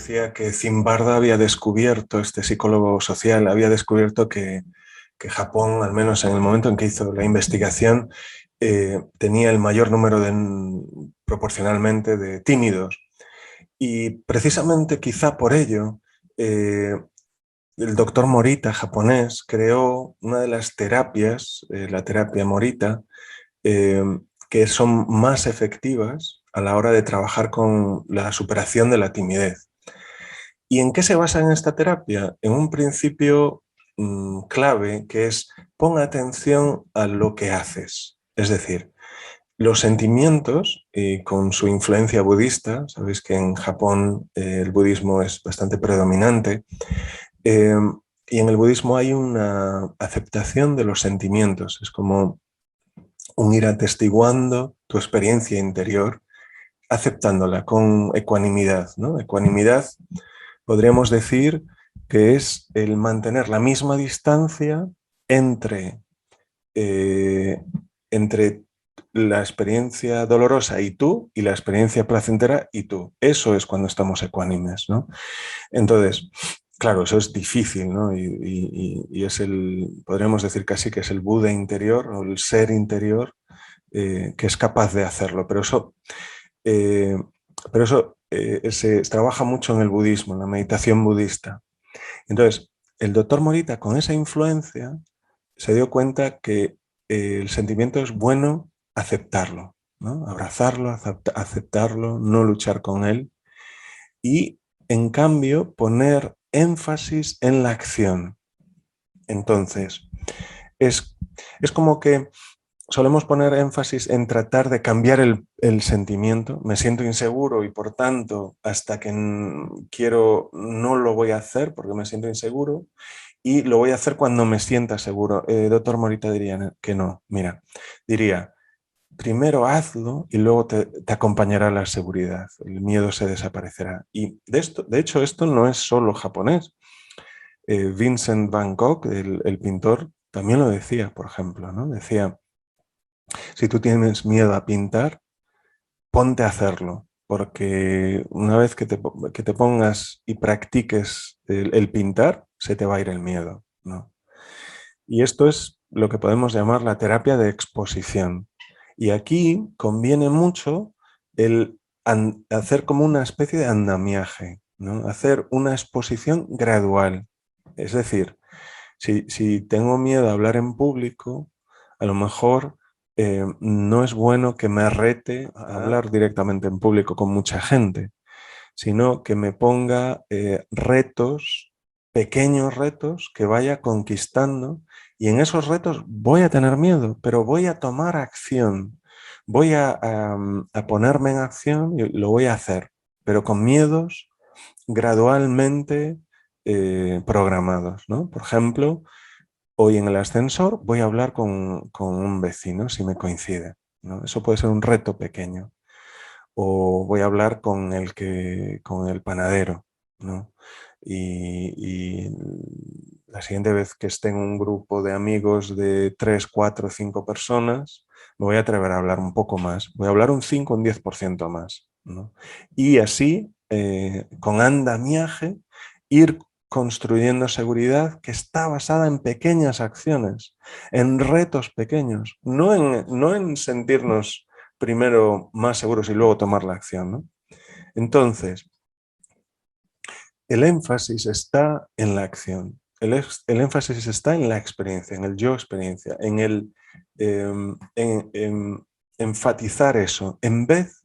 decía que Zimbardo había descubierto, este psicólogo social, había descubierto que Japón, al menos en el momento en que hizo la investigación, tenía el mayor número proporcionalmente de tímidos. Y precisamente quizá por ello, el doctor Morita, japonés, creó una de las terapias, la terapia Morita, eh, que son más efectivas a la hora de trabajar con la superación de la timidez. ¿Y en qué se basa en esta terapia? En un principio clave, que es pon atención a lo que haces. Es decir, los sentimientos, y con su influencia budista, sabéis que en Japón el budismo es bastante predominante, eh, y en el budismo hay una aceptación de los sentimientos. Es como un ir atestiguando tu experiencia interior, aceptándola con ecuanimidad, ¿no? Ecuanimidad podríamos decir que es el mantener la misma distancia entre, eh, entre la experiencia dolorosa y tú, y la experiencia placentera y tú. Eso es cuando estamos ecuánimes, ¿no? Entonces, claro, eso es difícil, ¿no? Y es podríamos decir casi que es el Buda interior o el ser interior que es capaz de hacerlo. Eh, pero eso se trabaja mucho en el budismo, en la meditación budista. Entonces, el doctor Morita, con esa influencia, se dio cuenta que el sentimiento es bueno aceptarlo, ¿no? Abrazarlo, aceptarlo, no luchar con él y, en cambio, poner énfasis en la acción. Entonces, es, es como que solemos poner énfasis en tratar de cambiar el sentimiento. Me siento inseguro y por tanto, hasta que quiero, no lo voy a hacer porque me siento inseguro y lo voy a hacer cuando me sienta seguro. Doctor Morita diría que no. Mira, diría, primero hazlo y luego te acompañará la seguridad. El miedo se desaparecerá. Y de hecho, esto no es solo japonés. Vincent Van Gogh, el pintor, también lo decía, por ejemplo, ¿no? Decía, si tú tienes miedo a pintar, ponte a hacerlo, porque una vez que te pongas y practiques el pintar, se te va a ir el miedo, ¿no? Y esto es lo que podemos llamar la terapia de exposición. Y aquí conviene mucho el hacer como una especie de andamiaje, ¿no? Hacer una exposición gradual. Es decir, si tengo miedo a hablar en público, a lo mejor no es bueno que me rete a hablar directamente en público con mucha gente, sino que me ponga retos, pequeños retos que vaya conquistando, y en esos retos voy a tener miedo, pero voy a tomar acción, voy a ponerme en acción y lo voy a hacer, pero con miedos gradualmente programados, ¿no? Por ejemplo, hoy en el ascensor voy a hablar con un vecino si me coincide, ¿no? Eso puede ser un reto pequeño. O voy a hablar con el panadero, ¿no? Y la siguiente vez que esté en un grupo de amigos de 3, 4, 5 personas, me voy a atrever a hablar un poco más. Voy a hablar un 5, un 10% más, ¿no? Y así, con andamiaje, ir construyendo seguridad que está basada en pequeñas acciones, en retos pequeños, no en sentirnos primero más seguros y luego tomar la acción, ¿no? Entonces, el énfasis está en la acción, el énfasis está en la experiencia, en el yo experiencia, en enfatizar eso, en vez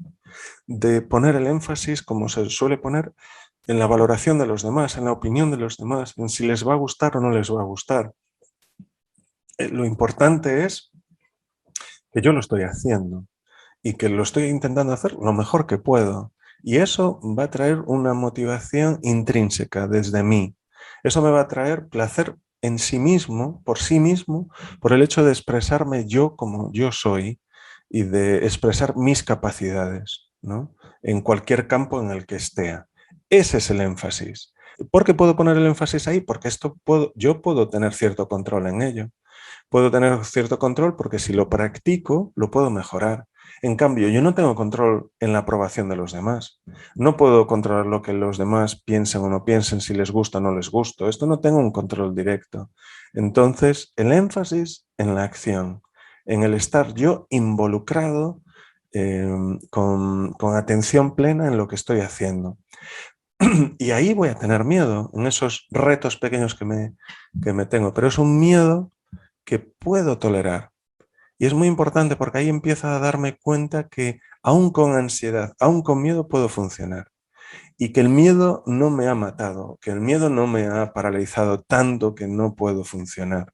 de poner el énfasis, como se suele poner, en la valoración de los demás, en la opinión de los demás, en si les va a gustar o no les va a gustar. Lo importante es que yo lo estoy haciendo y que lo estoy intentando hacer lo mejor que puedo. Y eso va a traer una motivación intrínseca desde mí. Eso me va a traer placer en sí mismo, por el hecho de expresarme yo como yo soy y de expresar mis capacidades, ¿no? En cualquier campo en el que esté. Ese es el énfasis. ¿Por qué puedo poner el énfasis ahí? Porque yo puedo tener cierto control en ello. Puedo tener cierto control porque si lo practico, lo puedo mejorar. En cambio, yo no tengo control en la aprobación de los demás. No puedo controlar lo que los demás piensen o no piensen, si les gusta o no les gusta. Esto no tengo un control directo. Entonces, el énfasis en la acción, en el estar yo involucrado con atención plena en lo que estoy haciendo. Y ahí voy a tener miedo, en esos retos pequeños que me tengo, pero es un miedo que puedo tolerar. Y es muy importante porque ahí empiezo a darme cuenta que aún con ansiedad, aún con miedo puedo funcionar. Y que el miedo no me ha matado, que el miedo no me ha paralizado tanto que no puedo funcionar.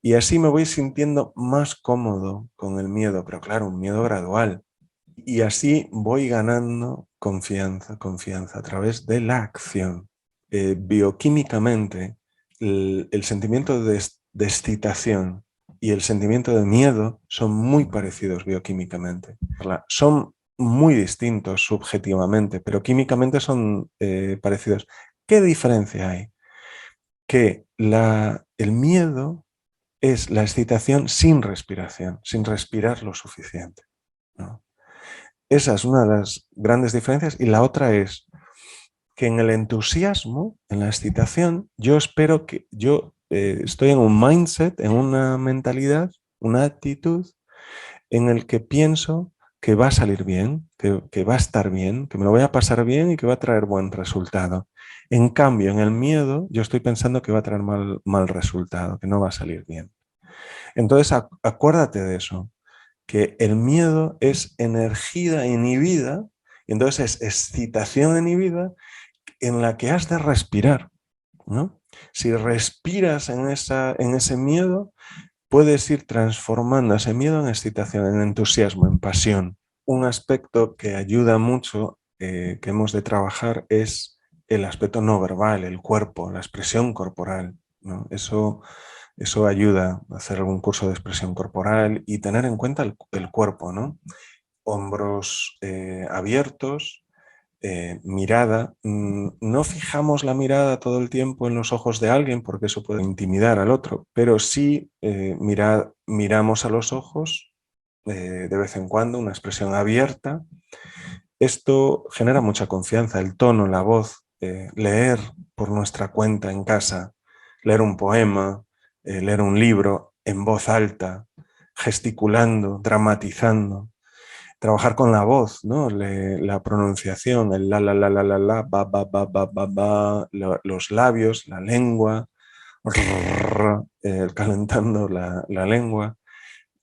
Y así me voy sintiendo más cómodo con el miedo, pero claro, un miedo gradual. Y así voy ganando confianza a través de la acción. Bioquímicamente, el sentimiento de excitación y el sentimiento de miedo son muy parecidos bioquímicamente. Son muy distintos subjetivamente, pero químicamente son parecidos. ¿Qué diferencia hay? Que el miedo es la excitación sin respiración, sin respirar lo suficiente, ¿no? Esa es una de las grandes diferencias. Y la otra es que en el entusiasmo, en la excitación, yo espero que yo estoy en un mindset, en una mentalidad, una actitud en el que pienso que va a salir bien, que va a estar bien, que me lo voy a pasar bien y que va a traer buen resultado. En cambio, en el miedo, yo estoy pensando que va a traer mal resultado, que no va a salir bien. Entonces, acuérdate de eso, que el miedo es energía inhibida, y entonces es excitación inhibida en la que has de respirar, ¿no? Si respiras en ese miedo, puedes ir transformando ese miedo en excitación, en entusiasmo, en pasión. Un aspecto que ayuda mucho, que hemos de trabajar, es el aspecto no verbal, el cuerpo, la expresión corporal, ¿no? Eso ayuda a hacer algún curso de expresión corporal y tener en cuenta el cuerpo, ¿no? Hombros abiertos, mirada. No fijamos la mirada todo el tiempo en los ojos de alguien porque eso puede intimidar al otro, pero sí miramos a los ojos de vez en cuando, una expresión abierta. Esto genera mucha confianza, el tono, la voz, leer por nuestra cuenta en casa, leer un poema, leer un libro en voz alta, gesticulando, dramatizando. Trabajar con la voz, ¿no? La pronunciación, el la, ba, los labios, la lengua, calentando la lengua,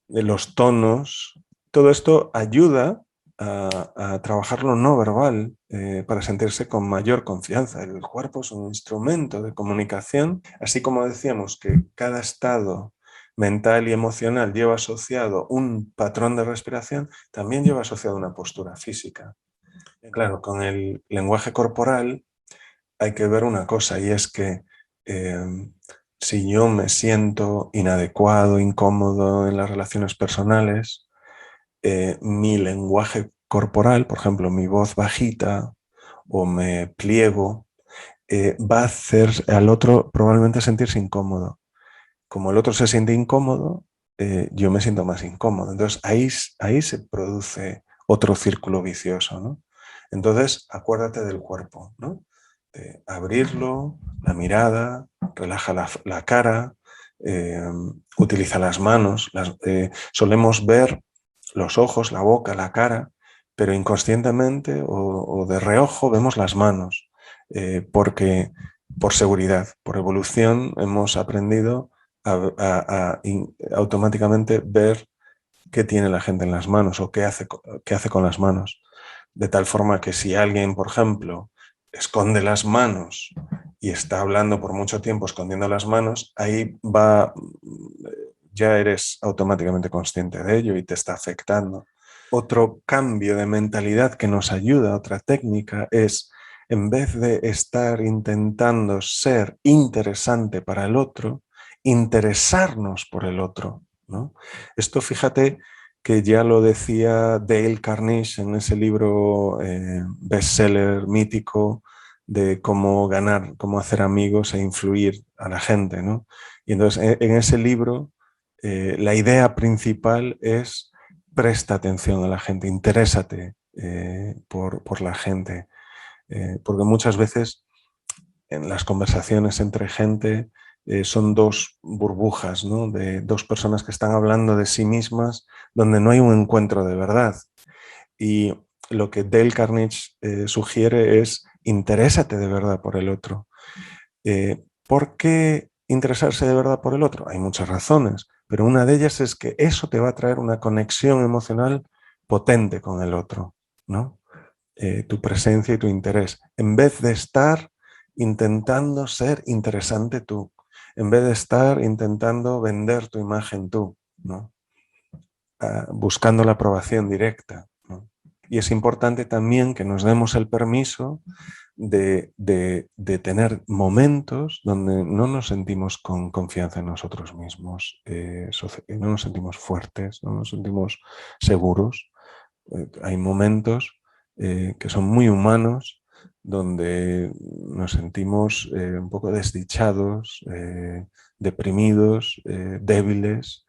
los tonos. Todo esto ayuda a trabajar lo no verbal para sentirse con mayor confianza. El cuerpo es un instrumento de comunicación, así como decíamos que cada estado mental y emocional lleva asociado un patrón de respiración, también lleva asociado una postura física. Claro, con el lenguaje corporal hay que ver una cosa, y es que si yo me siento inadecuado, incómodo en las relaciones personales, mi lenguaje corporal, por ejemplo, mi voz bajita o me pliego, va a hacer al otro probablemente sentirse incómodo. Como el otro se siente incómodo, yo me siento más incómodo. Entonces ahí se produce otro círculo vicioso, ¿no? Entonces acuérdate del cuerpo, ¿no? De abrirlo, la mirada, relaja la cara, utiliza las manos. Solemos ver los ojos, la boca, la cara, pero inconscientemente o de reojo vemos las manos, porque por seguridad, por evolución hemos aprendido a automáticamente ver qué tiene la gente en las manos o qué hace con las manos. De tal forma que si alguien, por ejemplo, esconde las manos y está hablando por mucho tiempo escondiendo las manos, ahí ya eres automáticamente consciente de ello y te está afectando. Otro cambio de mentalidad que nos ayuda, otra técnica, es en vez de estar intentando ser interesante para el otro, interesarnos por el otro, ¿no? Esto, fíjate que ya lo decía Dale Carnegie en ese libro bestseller mítico de cómo ganar, cómo hacer amigos e influir a la gente, ¿no? Y entonces en ese libro la idea principal es presta atención a la gente, interésate por la gente, porque muchas veces en las conversaciones entre gente son dos burbujas, ¿no? De dos personas que están hablando de sí mismas, donde no hay un encuentro de verdad. Y lo que Dale Carnegie sugiere es interésate de verdad por el otro. ¿Por qué interesarse de verdad por el otro? Hay muchas razones, pero una de ellas es que eso te va a traer una conexión emocional potente con el otro, ¿no? Tu presencia y tu interés, en vez de estar intentando ser interesante tú, en vez de estar intentando vender tu imagen tú, ¿no? Buscando la aprobación directa, ¿no? Y es importante también que nos demos el permiso de tener momentos donde no nos sentimos con confianza en nosotros mismos, no nos sentimos fuertes, no nos sentimos seguros. Hay momentos que son muy humanos, donde nos sentimos un poco desdichados, deprimidos, débiles,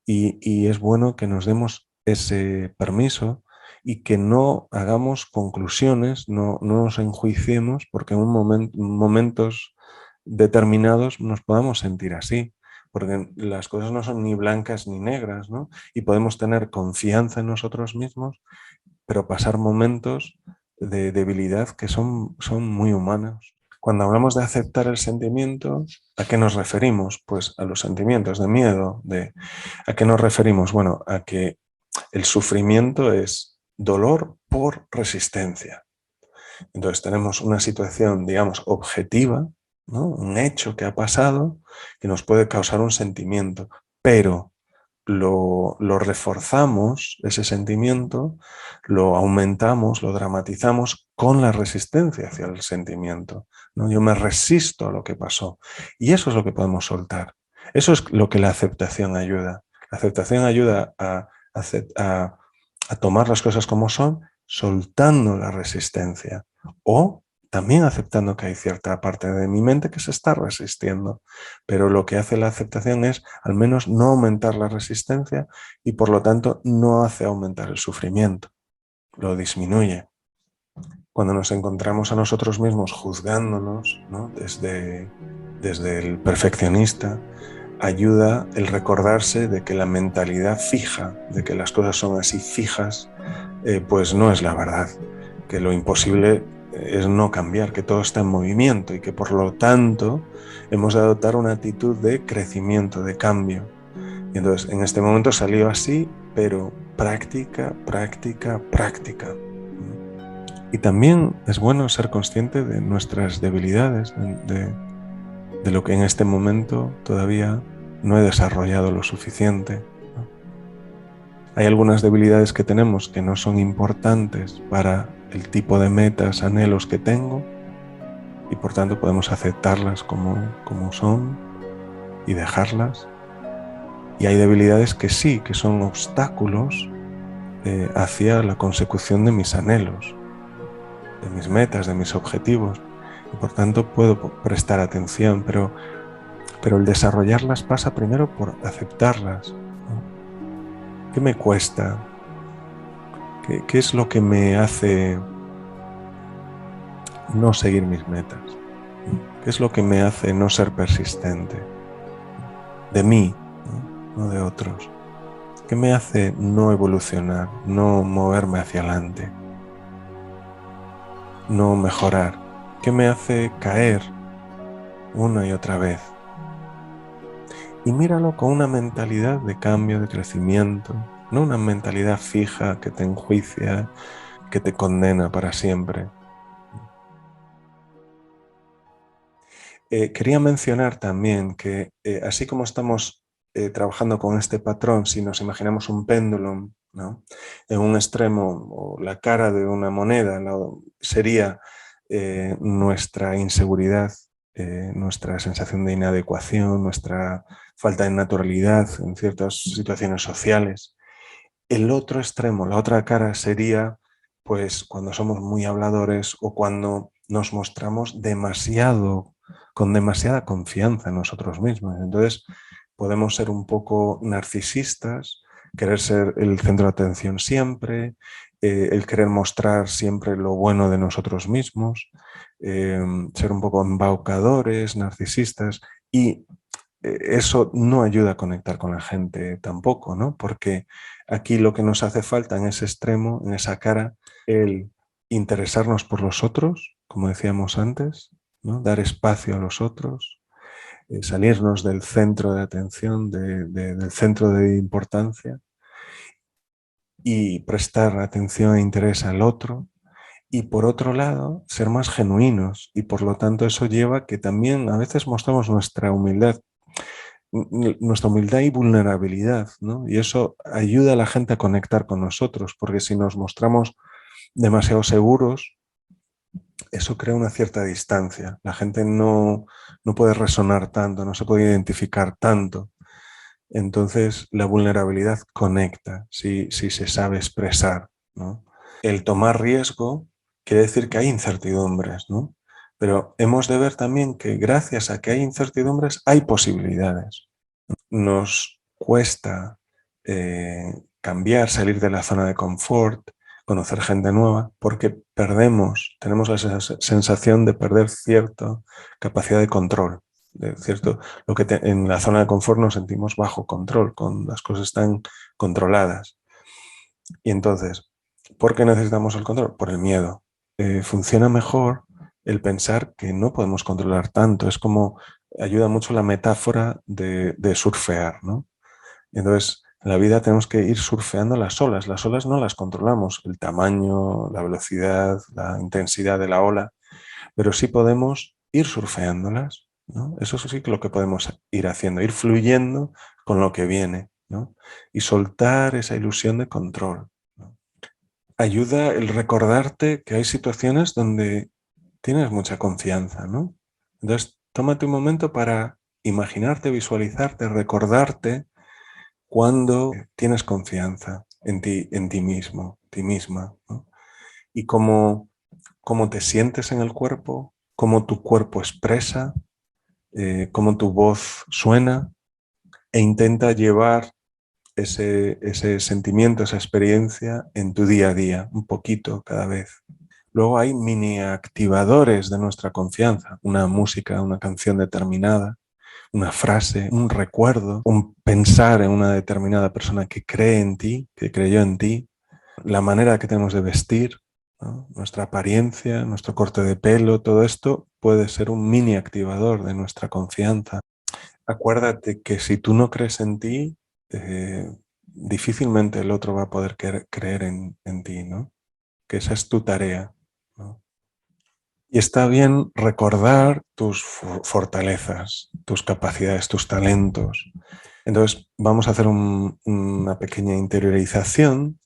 y es bueno que nos demos ese permiso y que no hagamos conclusiones, no nos enjuiciemos, porque en momentos determinados nos podamos sentir así, porque las cosas no son ni blancas ni negras, ¿no? Y podemos tener confianza en nosotros mismos, pero pasar momentos de debilidad que son muy humanos. Cuando hablamos de aceptar el sentimiento, ¿a qué nos referimos? Pues a los sentimientos de miedo. ¿A qué nos referimos? Bueno, a que el sufrimiento es dolor por resistencia. Entonces tenemos una situación, digamos, objetiva, ¿no? Un hecho que ha pasado que nos puede causar un sentimiento, pero lo reforzamos, ese sentimiento, lo aumentamos, lo dramatizamos con la resistencia hacia el sentimiento, ¿no? Yo me resisto a lo que pasó y eso es lo que podemos soltar. Eso es lo que la aceptación ayuda. La aceptación ayuda a tomar las cosas como son, soltando la resistencia o también aceptando que hay cierta parte de mi mente que se está resistiendo. Pero lo que hace la aceptación es al menos no aumentar la resistencia y por lo tanto no hace aumentar el sufrimiento, lo disminuye. Cuando nos encontramos a nosotros mismos juzgándonos, ¿no? desde el perfeccionista, ayuda el recordarse de que la mentalidad fija, de que las cosas son así fijas, pues no es la verdad, que lo imposible es no cambiar, que todo está en movimiento y que por lo tanto hemos de adoptar una actitud de crecimiento, de cambio. Y entonces en este momento salió así, pero práctica, práctica, práctica. Y también es bueno ser consciente de nuestras debilidades, de lo que en este momento todavía no he desarrollado lo suficiente, ¿no? Hay algunas debilidades que tenemos que no son importantes para el tipo de metas, anhelos que tengo, y por tanto podemos aceptarlas como son y dejarlas. Y hay debilidades que sí, que son obstáculos hacia la consecución de mis anhelos, de mis metas, de mis objetivos. Y por tanto puedo prestar atención, pero el desarrollarlas pasa primero por aceptarlas, ¿no? ¿Qué me cuesta? ¿Qué es lo que me hace no seguir mis metas? ¿Qué es lo que me hace no ser persistente? De mí, no de otros. ¿Qué me hace no evolucionar, no moverme hacia adelante, no mejorar? ¿Qué me hace caer una y otra vez? Y míralo con una mentalidad de cambio, de crecimiento, no una mentalidad fija que te enjuicia, que te condena para siempre. Quería mencionar también que así como estamos trabajando con este patrón, si nos imaginamos un péndulo, ¿no? En un extremo, o la cara de una moneda, sería nuestra inseguridad, nuestra sensación de inadecuación, nuestra falta de naturalidad en ciertas situaciones sociales. El otro extremo, la otra cara sería pues cuando somos muy habladores o cuando nos mostramos con demasiada confianza en nosotros mismos. Entonces podemos ser un poco narcisistas, querer ser el centro de atención siempre, el querer mostrar siempre lo bueno de nosotros mismos, ser un poco embaucadores, narcisistas, y eso no ayuda a conectar con la gente tampoco, ¿no? Porque aquí lo que nos hace falta en ese extremo, en esa cara, el interesarnos por los otros, como decíamos antes, ¿no? Dar espacio a los otros, salirnos del centro de atención, del centro de importancia, y prestar atención e interés al otro. Y por otro lado, ser más genuinos, y por lo tanto eso lleva a que también a veces mostramos nuestra humildad y vulnerabilidad, ¿no? Y eso ayuda a la gente a conectar con nosotros, porque si nos mostramos demasiado seguros, eso crea una cierta distancia. La gente no puede resonar tanto, no se puede identificar tanto. Entonces, la vulnerabilidad conecta si se sabe expresar, ¿no? El tomar riesgo quiere decir que hay incertidumbres, ¿no? Pero hemos de ver también que gracias a que hay incertidumbres hay posibilidades. Nos cuesta cambiar, salir de la zona de confort, conocer gente nueva, porque tenemos la sensación de perder cierta capacidad de control. En la zona de confort nos sentimos bajo control, las cosas están controladas. Y entonces, ¿por qué necesitamos el control? Por el miedo. Funciona mejor el pensar que no podemos controlar tanto. Es como, ayuda mucho la metáfora de surfear, ¿no? Entonces, en la vida tenemos que ir surfeando las olas. Las olas no las controlamos, el tamaño, la velocidad, la intensidad de la ola, pero sí podemos ir surfeándolas, ¿no? Eso sí que lo que podemos ir haciendo, ir fluyendo con lo que viene, ¿no? Y soltar esa ilusión de control, ¿no? Ayuda el recordarte que hay situaciones donde tienes mucha confianza, ¿no? Entonces, tómate un momento para imaginarte, visualizarte, recordarte cuando tienes confianza en ti mismo, ti misma, ¿no? Y cómo te sientes en el cuerpo, cómo tu cuerpo expresa, cómo tu voz suena, e intenta llevar ese sentimiento, esa experiencia en tu día a día, un poquito cada vez. Luego hay mini activadores de nuestra confianza, una música, una canción determinada, una frase, un recuerdo, un pensar en una determinada persona que cree en ti, que creyó en ti, la manera que tenemos de vestir, ¿no? Nuestra apariencia, nuestro corte de pelo, todo esto puede ser un mini activador de nuestra confianza. Acuérdate que si tú no crees en ti, difícilmente el otro va a poder creer en ti, ¿no? Que esa es tu tarea, ¿no? Y está bien recordar tus fortalezas, tus capacidades, tus talentos. Entonces vamos a hacer una pequeña interiorización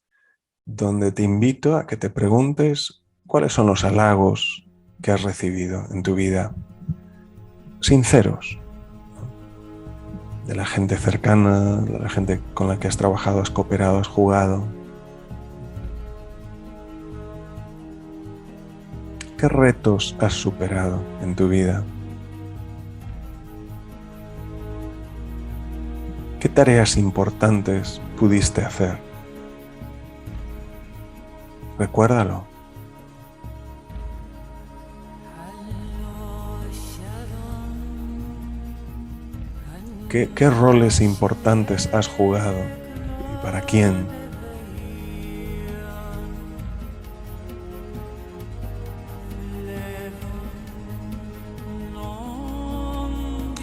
donde te invito a que te preguntes cuáles son los halagos que has recibido en tu vida, sinceros, ¿no? De la gente cercana, de la gente con la que has trabajado, has cooperado, has jugado. ¿Qué retos has superado en tu vida? ¿Qué tareas importantes pudiste hacer? Recuérdalo. ¿Qué roles importantes has jugado? ¿Y para quién?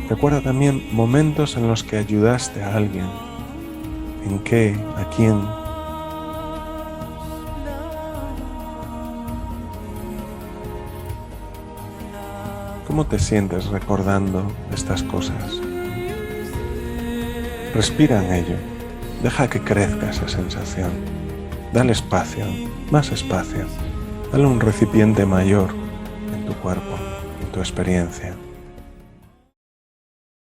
Recuerda también momentos en los que ayudaste a alguien. ¿En qué? ¿A quién? ¿Cómo te sientes recordando estas cosas? Respira en ello. Deja que crezca esa sensación. Dale espacio, más espacio. Dale un recipiente mayor en tu cuerpo, en tu experiencia.